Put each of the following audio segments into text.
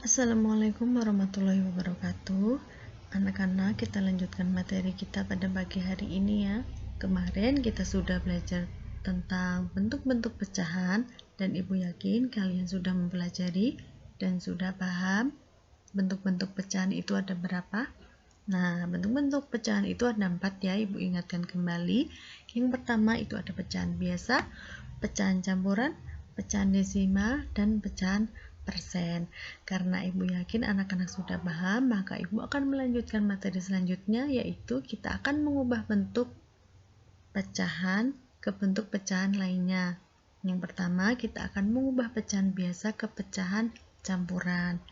Assalamualaikum warahmatullahi wabarakatuh. Anak-anak, kita lanjutkan materi kita pada pagi hari ini ya. Kemarin kita sudah belajar tentang bentuk-bentuk pecahan dan Ibu yakin kalian sudah mempelajari dan sudah paham bentuk-bentuk pecahan itu ada berapa. Nah, bentuk-bentuk pecahan itu ada 4 ya, Ibu ingatkan kembali. Yang pertama itu ada pecahan biasa, pecahan campuran, pecahan desimal, dan pecahan persen. Karena Ibu yakin anak-anak sudah paham, maka Ibu akan melanjutkan materi selanjutnya, yaitu kita akan mengubah bentuk pecahan ke bentuk pecahan lainnya. Yang pertama, kita akan mengubah pecahan biasa ke pecahan campuran.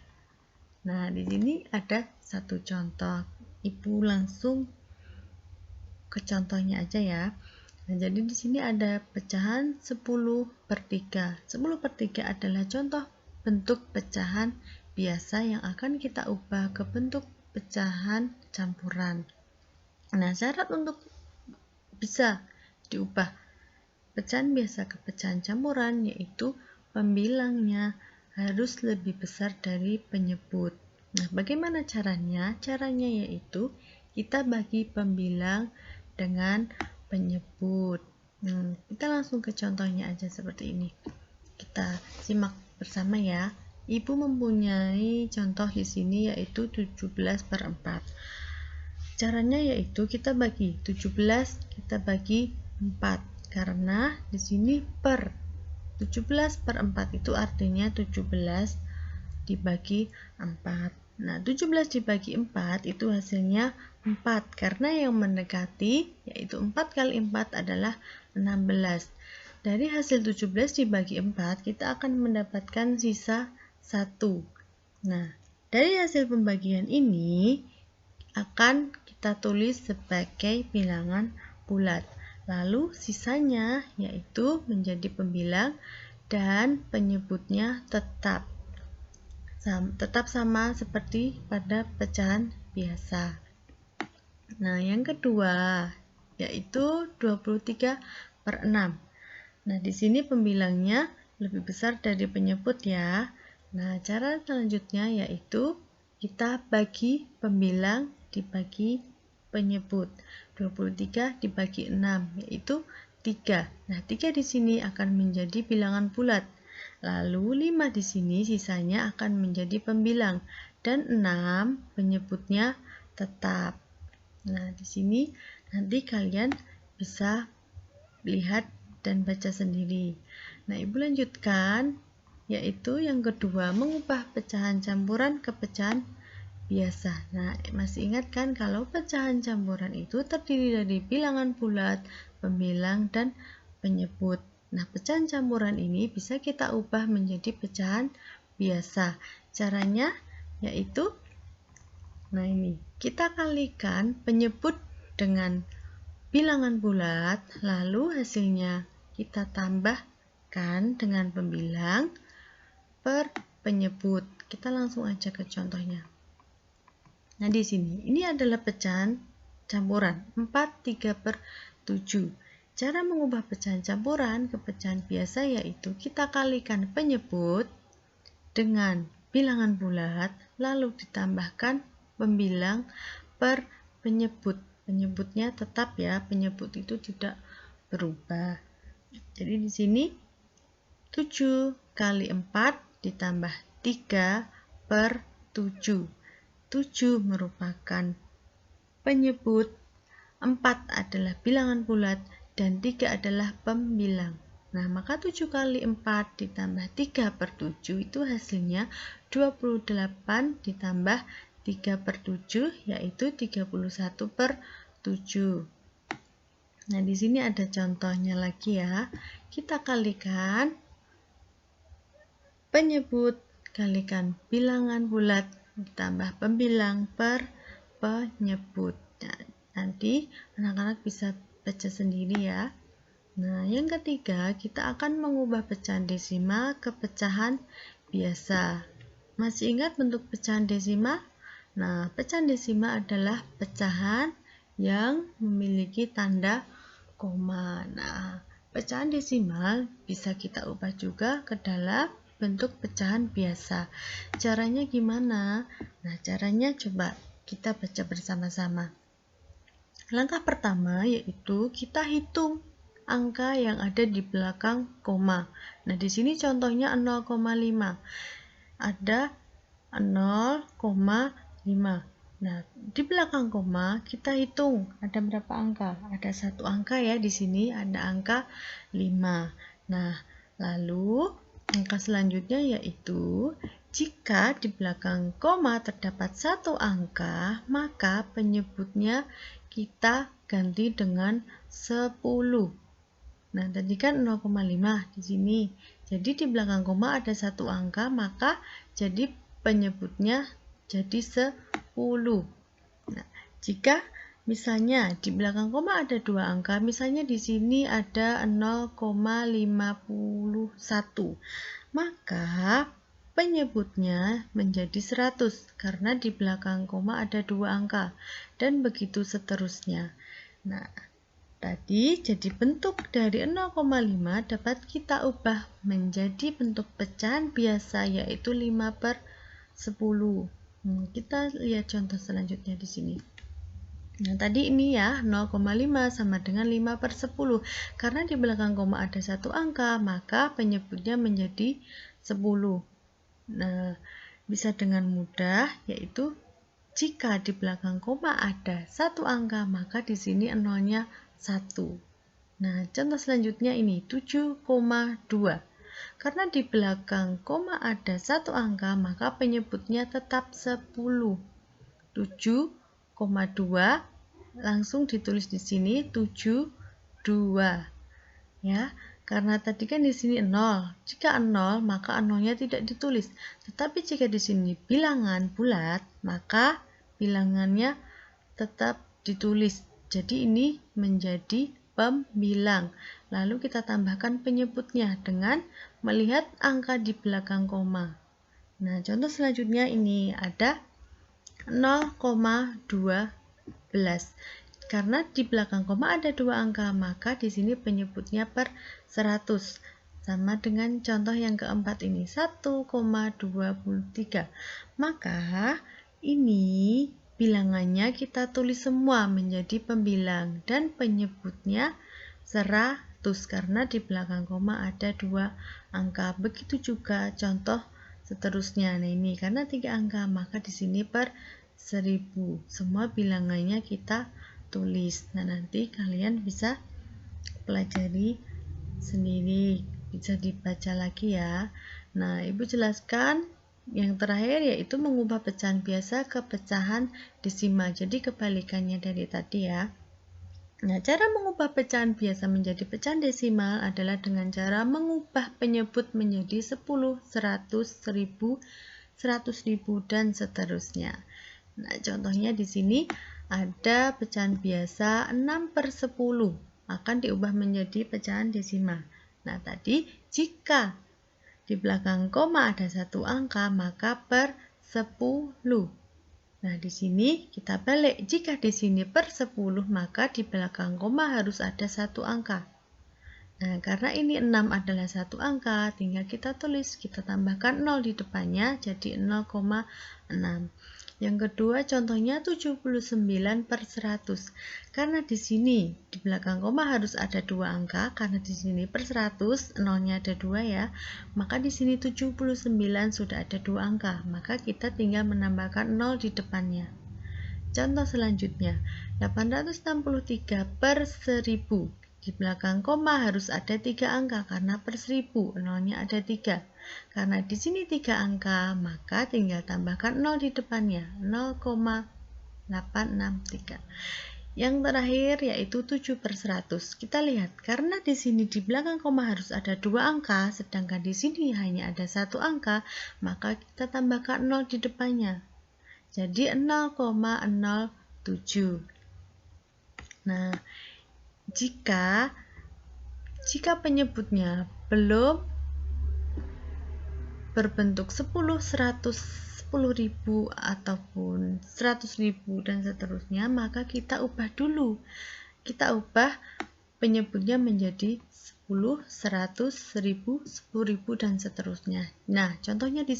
Nah, di sini ada satu contoh. Ibu langsung ke contohnya aja ya. Nah, jadi di sini ada pecahan 10/3. 10/3 adalah contoh bentuk pecahan biasa yang akan kita ubah ke bentuk pecahan campuran. Nah, syarat untuk bisa diubah pecahan biasa ke pecahan campuran yaitu pembilangnya harus lebih besar dari penyebut. Nah, bagaimana caranya? Caranya yaitu kita bagi pembilang dengan penyebut. Kita langsung ke contohnya aja seperti ini. Kita simak bersama ya. Ibu mempunyai contoh di sini yaitu 17/4. Caranya yaitu kita bagi 17 kita bagi 4 karena di sini per 17/4 itu artinya 17 dibagi 4. Nah, 17 dibagi 4 itu hasilnya 4 karena yang mendekati yaitu 4 kali 4 adalah 16. Dari hasil 17 dibagi 4 kita akan mendapatkan sisa 1. Nah, dari hasil pembagian ini akan kita tulis sebagai bilangan bulat. Lalu sisanya yaitu menjadi pembilang dan penyebutnya tetap sama seperti pada pecahan biasa. Nah, yang kedua yaitu 23/6. Nah, di sini pembilangnya lebih besar dari penyebut ya. Nah, cara selanjutnya yaitu kita bagi pembilang dibagi penyebut. 23 dibagi 6 yaitu 3. Nah, 3 di sini akan menjadi bilangan bulat. Lalu 5 di sini sisanya akan menjadi pembilang dan 6 penyebutnya tetap. Nah, di sini nanti kalian bisa lihat dan baca sendiri. Nah, Ibu lanjutkan yaitu yang kedua, mengubah pecahan campuran ke pecahan biasa. Nah, masih ingat kan kalau pecahan campuran itu terdiri dari bilangan bulat, pembilang, dan penyebut. Nah, pecahan campuran ini bisa kita ubah menjadi pecahan biasa. Caranya yaitu, nah ini, kita kalikan penyebut dengan bilangan bulat, lalu hasilnya kita tambahkan dengan pembilang per penyebut. Kita langsung aja ke contohnya. Nah, di sini ini adalah pecahan campuran 4/3/7. Cara mengubah pecahan campuran ke pecahan biasa yaitu kita kalikan penyebut dengan bilangan bulat, lalu ditambahkan pembilang per penyebut. Penyebutnya tetap ya, penyebut itu tidak berubah. Jadi di sini 7 kali 4 ditambah 3/7. 7 merupakan penyebut, 4 adalah bilangan bulat, dan 3 adalah pembilang. Nah, maka 7 kali 4 ditambah 3/7 itu hasilnya 28 ditambah 3/7 yaitu 31/7. Nah, di sini ada contohnya lagi ya. Kita kalikan penyebut kalikan bilangan bulat ditambah pembilang per penyebut. Nah, nanti anak-anak bisa baca sendiri ya. Nah, yang ketiga kita akan mengubah pecahan desimal ke pecahan biasa. Masih ingat bentuk pecahan desimal? Nah, pecahan desimal adalah pecahan yang memiliki tanda koma. Nah, pecahan desimal bisa kita ubah juga ke dalam bentuk pecahan biasa. Caranya gimana? Nah, caranya coba kita baca bersama-sama. Langkah pertama yaitu kita hitung angka yang ada di belakang koma. Nah, di sini contohnya 0,5. Ada 0,5. Nah, di belakang koma kita hitung ada berapa angka? Ada satu angka ya, di sini ada angka 5. Nah, lalu angka selanjutnya yaitu jika di belakang koma terdapat satu angka, maka penyebutnya kita ganti dengan 10. Nah, tadi kan 0,5 di sini. Jadi di belakang koma ada satu angka, maka jadi penyebutnya jadi 10. Nah, jika misalnya di belakang koma ada dua angka, misalnya di sini ada 0,51, maka penyebutnya menjadi 100 karena di belakang koma ada dua angka, dan begitu seterusnya. Nah, tadi jadi bentuk dari 0,5 dapat kita ubah menjadi bentuk pecahan biasa yaitu 5/10. Kita lihat contoh selanjutnya di sini. Nah, tadi ini ya 0,5 sama dengan 5/10. Karena di belakang koma ada satu angka, maka penyebutnya menjadi 10. Nah, bisa dengan mudah yaitu jika di belakang koma ada satu angka, maka di sini nolnya 1. Nah, contoh selanjutnya ini 7,2. Karena di belakang koma ada satu angka, maka penyebutnya tetap 10. 7,2 langsung ditulis di sini 72. Ya, karena tadi kan di sini 0. Jika 0, maka nolnya tidak ditulis. Tetapi jika di sini bilangan bulat, maka bilangannya tetap ditulis. Jadi ini menjadi pembilang. Lalu kita tambahkan penyebutnya dengan melihat angka di belakang koma. Nah, contoh selanjutnya ini ada 0,12. Karena di belakang koma ada dua angka, maka di sini penyebutnya per 100. Sama dengan contoh yang keempat ini, 1,23. Maka ini bilangannya kita tulis semua menjadi pembilang dan penyebutnya 100 karena di belakang koma ada dua angka. Begitu juga contoh seterusnya. Nah, ini karena 3 angka, maka di sini per 1000. Semua bilangannya kita tulis. Nah, nanti kalian bisa pelajari sendiri, bisa dibaca lagi ya. Nah, Ibu jelaskan yang terakhir yaitu mengubah pecahan biasa ke pecahan desimal. Jadi kebalikannya dari tadi ya. Nah, cara mengubah pecahan biasa menjadi pecahan desimal adalah dengan cara mengubah penyebut menjadi 10, 100, 1000, 100.000 dan seterusnya. Nah, contohnya di sini ada pecahan biasa 6/10 akan diubah menjadi pecahan desimal. Nah, tadi jika di belakang koma ada satu angka, maka per 10. Nah, di sini kita balik. Jika di sini per 10, maka di belakang koma harus ada satu angka. Nah, karena ini 6 adalah satu angka, tinggal kita tulis, kita tambahkan 0 di depannya, jadi 0,6. Yang kedua contohnya 79/100. Karena di sini di belakang koma harus ada dua angka, karena di sini per 100 nolnya ada dua ya. Maka di sini 79 sudah ada dua angka, maka kita tinggal menambahkan 0 di depannya. Contoh selanjutnya 863/1000. Di belakang koma harus ada 3 angka karena per 1000 nolnya ada 3. Karena di sini 3 angka, maka tinggal tambahkan 0 di depannya, 0,863. Yang terakhir yaitu 7/100. Kita lihat, karena di sini di belakang koma harus ada 2 angka, sedangkan di sini hanya ada 1 angka, maka kita tambahkan 0 di depannya. Jadi 0,07. Nah, jika penyebutnya belum berbentuk 10, 100, 10.000 ataupun 100.000 dan seterusnya, maka kita ubah dulu. Kita ubah penyebutnya menjadi 50, 100, 1000, 10.000, dan seterusnya. Nah, contohnya di